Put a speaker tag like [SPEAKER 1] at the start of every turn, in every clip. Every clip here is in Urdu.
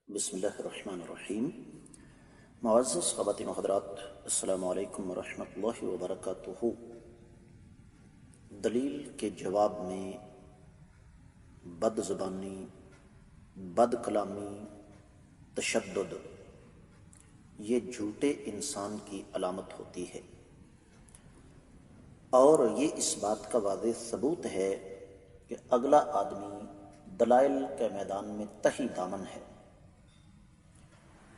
[SPEAKER 1] بسم اللہ الرحمن الرحیم۔ معزز خواتین و حضرات، السلام علیکم ورحمۃ اللہ وبرکاتہ۔ دلیل کے جواب میں بد زبانی، بد کلامی، تشدد یہ جھوٹے انسان کی علامت ہوتی ہے، اور یہ اس بات کا واضح ثبوت ہے کہ اگلا آدمی دلائل کے میدان میں تہی دامن ہے۔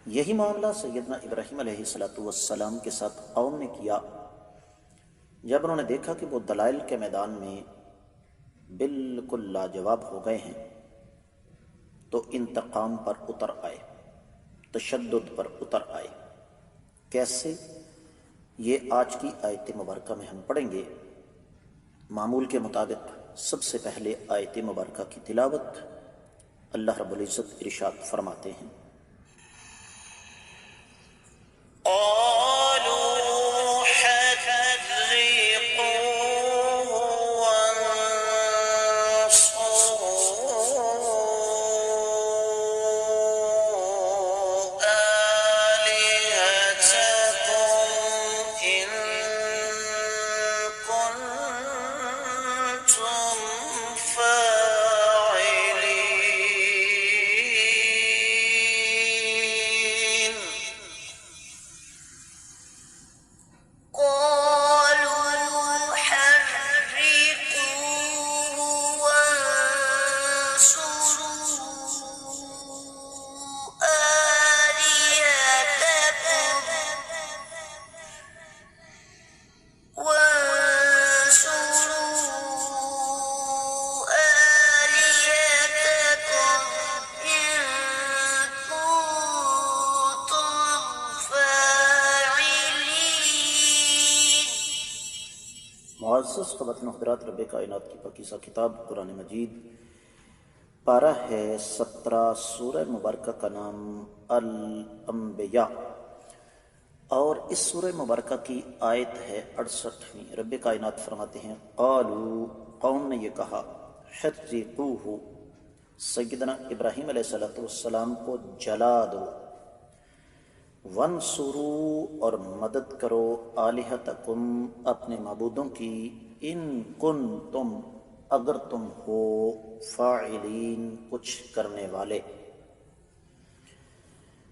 [SPEAKER 1] یہی معاملہ سیدنا ابراہیم علیہ السلام کے ساتھ قوم نے کیا جب انہوں نے دیکھا کہ وہ دلائل کے میدان میں بالکل لاجواب ہو گئے ہیں، تو انتقام پر اتر آئے، تشدد پر اتر آئے۔ کیسے؟ یہ آج کی آیت مبارکہ میں ہم پڑھیں گے۔ معمول کے مطابق سب سے پہلے آیت مبارکہ کی تلاوت اللہ رب العزت ارشاد فرماتے ہیں، معزز خواتین و حضرات، رب کائنات کی پاکیزہ کتاب قرآن مجید پارہ ہے 17، سورہ مبارکہ کا نام الانبیاء، اور اس سورہ مبارکہ کی آیت ہے 68۔ رب کائنات فرماتے ہیں، قالوا، قوم نے یہ کہا، حرقوہ، سیدنا ابراہیم علیہ السلام کو جلا دو، وانصروا، اور مدد کرو، آلہتکم، اپنے معبودوں کی، ان کنتم، اگر تم ہو، فاعلین، کچھ کرنے والے۔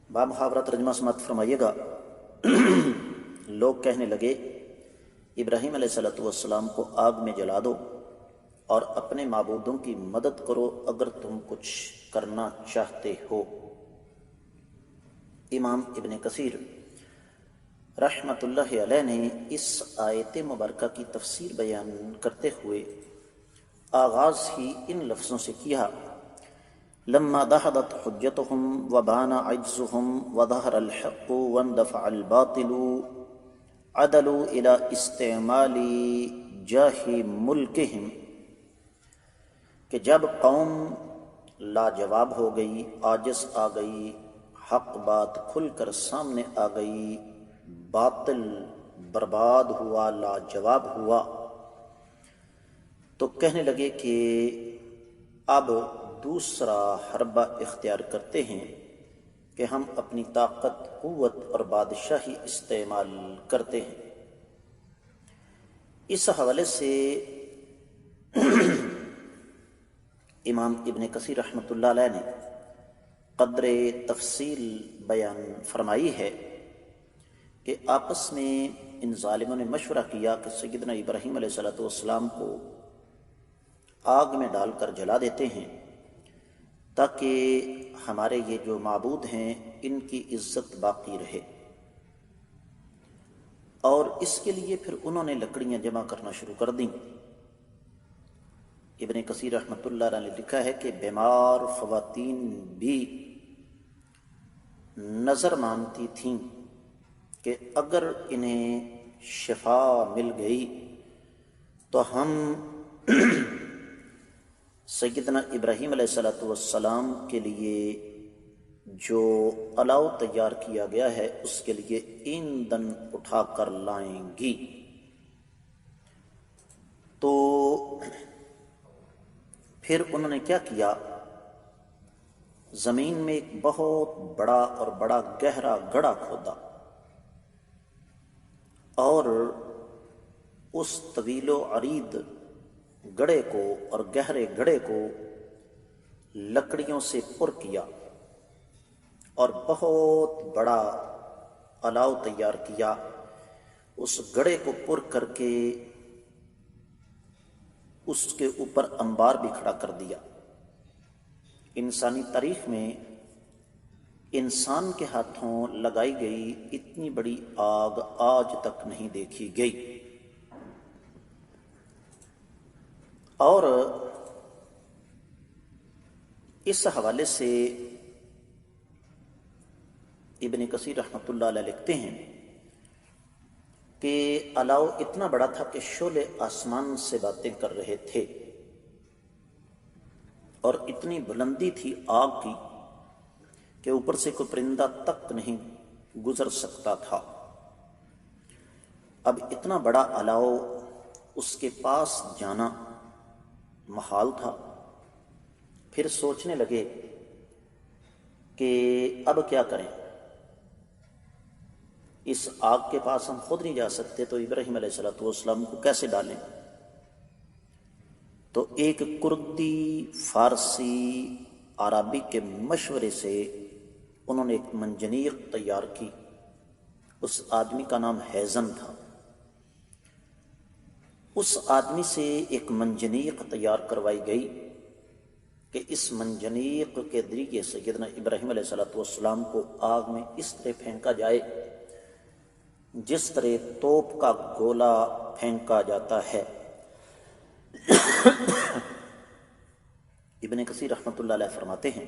[SPEAKER 1] با محاورہ ترجمہ سماعت فرمائیے گا۔ لوگ کہنے لگے ابراہیم علیہ السلام کو آگ میں جلا دو اور اپنے معبودوں کی مدد کرو اگر تم کچھ کرنا چاہتے ہو۔ امام ابن کثیر رحمۃ اللہ علیہ نے اس آیت مبارکہ کی تفسیر بیان کرتے ہوئے آغاز ہی ان لفظوں سے کیا، لما دحضت حجتهم وبان عجزهم وظهر الحق واندفع الباطل عدلوا الى استعمال جاہ ملکہم، کہ جب قوم لاجواب ہو گئی، عاجز آ گئی، حق بات کھل کر سامنے آ گئی، باطل برباد ہوا، لاجواب ہوا، تو کہنے لگے کہ اب دوسرا حربہ اختیار کرتے ہیں کہ ہم اپنی طاقت، قوت اور بادشاہی استعمال کرتے ہیں۔ اس حوالے سے امام ابن کثیر رحمۃ اللہ علیہ نے قدر تفصیل بیان فرمائی ہے کہ آپس میں ان ظالموں نے مشورہ کیا کہ سیدنا ابراہیم علیہ السلام کو آگ میں ڈال کر جلا دیتے ہیں تاکہ ہمارے یہ جو معبود ہیں ان کی عزت باقی رہے، اور اس کے لیے پھر انہوں نے لکڑیاں جمع کرنا شروع کر دیں۔ ابن کثیر رحمۃ اللہ علیہ نے لکھا ہے کہ بیمار خواتین بھی نظر مانتی تھیں کہ اگر انہیں شفا مل گئی تو ہم سیدنا ابراہیم علیہ السلام کے لیے جو الاؤ تیار کیا گیا ہے اس کے لیے ایندھن اٹھا کر لائیں گی۔ تو پھر انہوں نے کیا کیا، زمین میں ایک بہت بڑا اور بڑا گہرا گڑھا کھودا اور اس طویل و عریض گڑھے کو اور گہرے گڑھے کو لکڑیوں سے پر کیا اور بہت بڑا الاؤ تیار کیا، اس گڑھے کو پر کر کے اس کے اوپر انبار بھی کھڑا کر دیا۔ انسانی تاریخ میں انسان کے ہاتھوں لگائی گئی اتنی بڑی آگ آج تک نہیں دیکھی گئی۔ اور اس حوالے سے ابن کثیر رحمۃ اللہ علیہ لکھتے ہیں کہ الاؤ اتنا بڑا تھا کہ شعلے آسمان سے باتیں کر رہے تھے، اور اتنی بلندی تھی آگ کی کہ اوپر سے کوئی پرندہ تک نہیں گزر سکتا تھا۔ اب اتنا بڑا الاؤ اس کے پاس جانا محال تھا۔ پھر سوچنے لگے کہ اب کیا کریں، اس آگ کے پاس ہم خود نہیں جا سکتے تو ابراہیم علیہ السلام کو کیسے ڈالیں؟ تو ایک کردی فارسی عربی کے مشورے سے انہوں نے ایک منجنیق تیار کی۔ اس آدمی کا نام ہیزن تھا۔ اس آدمی سے ایک منجنیق تیار کروائی گئی کہ اس منجنیق کے ذریعے سیدنا ابراہیم علیہ السلام کو آگ میں اس طرح پھینکا جائے جس طرح توپ کا گولا پھینکا جاتا ہے۔ ابن کثیر رحمۃ اللہ علیہ فرماتے ہیں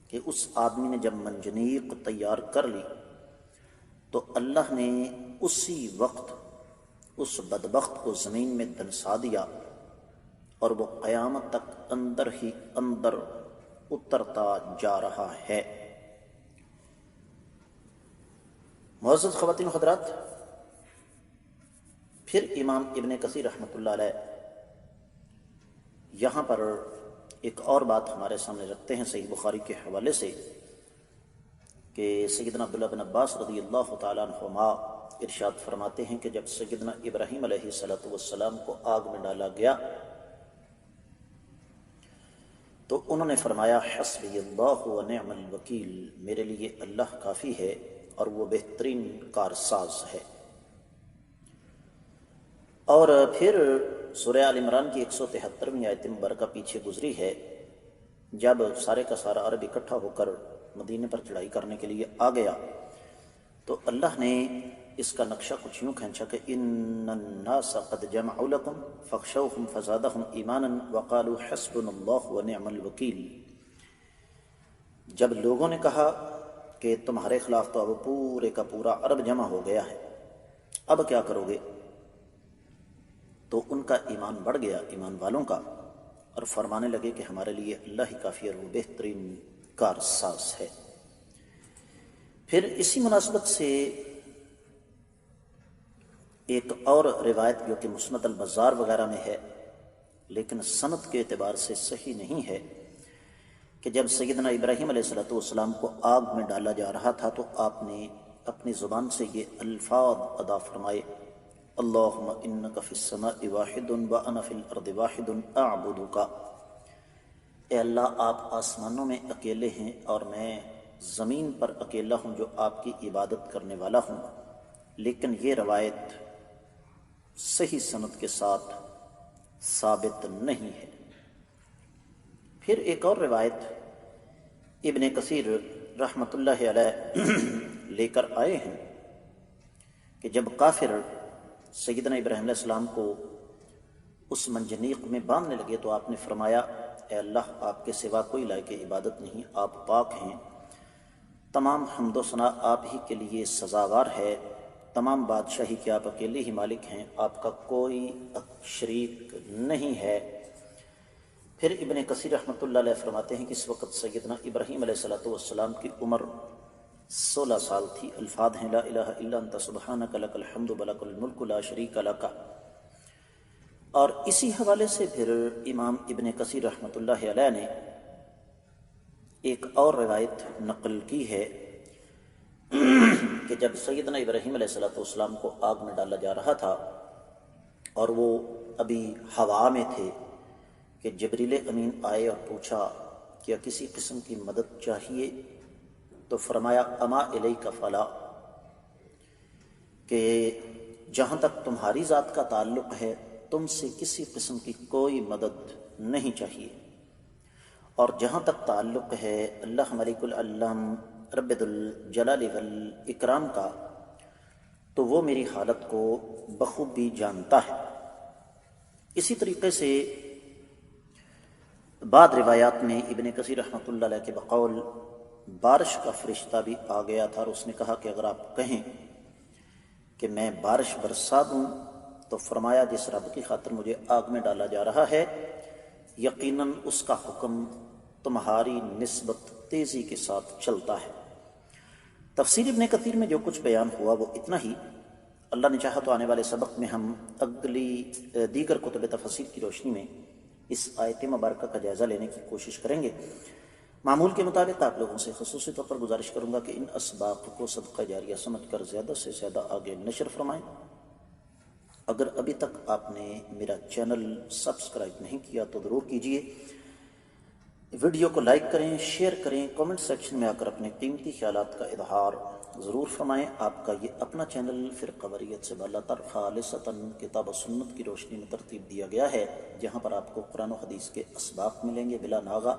[SPEAKER 1] کہ اس آدمی نے جب منجنیق تیار کر لی تو اللہ نے اسی وقت اس بدبخت کو زمین میں دنسا دیا، اور وہ قیامت تک اندر ہی اندر اترتا جا رہا ہے۔ معزز خواتین و حضرات، پھر امام ابن کثیر رحمۃ اللہ علیہ یہاں پر ایک اور بات ہمارے سامنے رکھتے ہیں صحیح بخاری کے حوالے سے کہ سیدنا عبداللہ بن عباس رضی اللہ تعالیٰ عنہما ارشاد فرماتے ہیں کہ جب سیدنا ابراہیم علیہ السلام کو آگ میں ڈالا گیا تو انہوں نے فرمایا حسبی اللہ و نعم الوکیل، میرے لیے اللہ کافی ہے اور وہ بہترین کارساز ہے۔ اور پھر سورہ آل عمران کی 173ویں آیت مبارکہ پیچھے گزری ہے، جب سارے کا سارا عرب اکٹھا ہو کر مدینے پر چڑھائی کرنے کے لیے آ گیا تو اللہ نے اس کا نقشہ کچھ یوں کھینچا کہ ان الناس قد جمعوا لكم فاخشوهم فزادهم ایمانا وقالوا حسبنا اللہ ونعم الوکیل۔ جب لوگوں نے کہا کہ تمہارے خلاف تو اب پورے کا پورا عرب جمع ہو گیا ہے، اب کیا کرو گے؟ تو ان کا ایمان بڑھ گیا، ایمان والوں کا، اور فرمانے لگے کہ ہمارے لیے اللہ ہی کافی اور وہ بہترین کارساز ہے۔ پھر اسی مناسبت سے ایک اور روایت جو کہ مسند البزار وغیرہ میں ہے لیکن سند کے اعتبار سے صحیح نہیں ہے کہ جب سیدنا ابراہیم علیہ السلام کو آگ میں ڈالا جا رہا تھا تو آپ نے اپنی زبان سے یہ الفاظ ادا فرمائے، اللہم انک فی السماء واحد وانا فی الارض واحد اعبدک، اے اللہ آپ آسمانوں میں اکیلے ہیں اور میں زمین پر اکیلا ہوں جو آپ کی عبادت کرنے والا ہوں۔ لیکن یہ روایت صحیح سند کے ساتھ ثابت نہیں ہے۔ پھر ایک اور روایت ابن کثیر رحمۃ اللہ علیہ لے کر آئے ہیں کہ جب کافر سیدنا ابراہیم علیہ السلام کو اس منجنیق میں باندھنے لگے تو آپ نے فرمایا، اے اللہ آپ کے سوا کوئی لائق عبادت نہیں، آپ پاک ہیں، تمام حمد و ثنا آپ ہی کے لیے سزاوار ہے، تمام بادشاہی کے آپ اکیلے ہی مالک ہیں، آپ کا کوئی شریک نہیں ہے۔ پھر ابن کثیر رحمۃ اللہ علیہ فرماتے ہیں کہ اس وقت سیدنا ابراہیم علیہ السلام کی عمر 16 سال تھی۔ الفاظ ہیں لا الہ الا انت سبحانک لک الحمد ولک الملک لا شریک لک۔ اور اسی حوالے سے پھر امام ابن کثیر رحمۃ اللہ علیہ نے ایک اور روایت نقل کی ہے کہ جب سیدنا ابراہیم علیہ الصلوۃ والسلام کو آگ میں ڈالا جا رہا تھا اور وہ ابھی ہوا میں تھے کہ جبریل امین آئے اور پوچھا کیا کسی قسم کی مدد چاہیے، تو فرمایا اما الیک فلا، کہ جہاں تک تمہاری ذات کا تعلق ہے تم سے کسی قسم کی کوئی مدد نہیں چاہیے، اور جہاں تک تعلق ہے اللہ ملک العلم رب الجلال والاکرام کا تو وہ میری حالت کو بخوبی جانتا ہے۔ اسی طریقے سے بعد روایات میں ابن کثیر رحمۃ اللہ علیہ کے بقول بارش کا فرشتہ بھی آ گیا تھا اور اس نے کہا کہ اگر آپ کہیں کہ میں بارش برسا دوں، تو فرمایا جس رب کی خاطر مجھے آگ میں ڈالا جا رہا ہے یقیناً اس کا حکم تمہاری نسبت تیزی کے ساتھ چلتا ہے۔ تفسیر ابن کثیر میں جو کچھ بیان ہوا وہ اتنا ہی۔ اللہ نے چاہا تو آنے والے سبق میں ہم دیگر کتب تفسیر کی روشنی میں اس آیت مبارکہ کا جائزہ لینے کی کوشش کریں گے۔ معمول کے مطابق آپ لوگوں سے خصوصی طور پر گزارش کروں گا کہ ان اسباق کو صدقہ جاریہ سمجھ کر زیادہ سے زیادہ آگے نشر فرمائیں۔ اگر ابھی تک آپ نے میرا چینل سبسکرائب نہیں کیا تو ضرور کیجیے، ویڈیو کو لائک کریں، شیئر کریں، کامنٹ سیکشن میں آ کر اپنے قیمتی خیالات کا اظہار ضرور فرمائیں۔ آپ کا یہ اپنا چینل فرقہ واریت سے بالاتر خالصتاً کتاب و سنت کی روشنی میں ترتیب دیا گیا ہے، جہاں پر آپ کو قرآن و حدیث کے اسباق ملیں گے بلا ناغہ،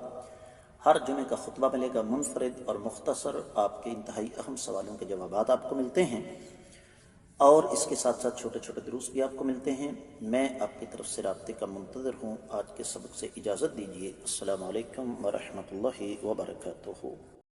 [SPEAKER 1] ہر جمعے کا خطبہ ملے گا منفرد اور مختصر، آپ کے انتہائی اہم سوالوں کے جوابات آپ کو ملتے ہیں، اور اس کے ساتھ ساتھ چھوٹے چھوٹے دروس بھی آپ کو ملتے ہیں۔ میں آپ کی طرف سے رابطے کا منتظر ہوں۔ آج کے سبق سے اجازت دیجیے۔ السلام علیکم ورحمۃ اللہ وبرکاتہ۔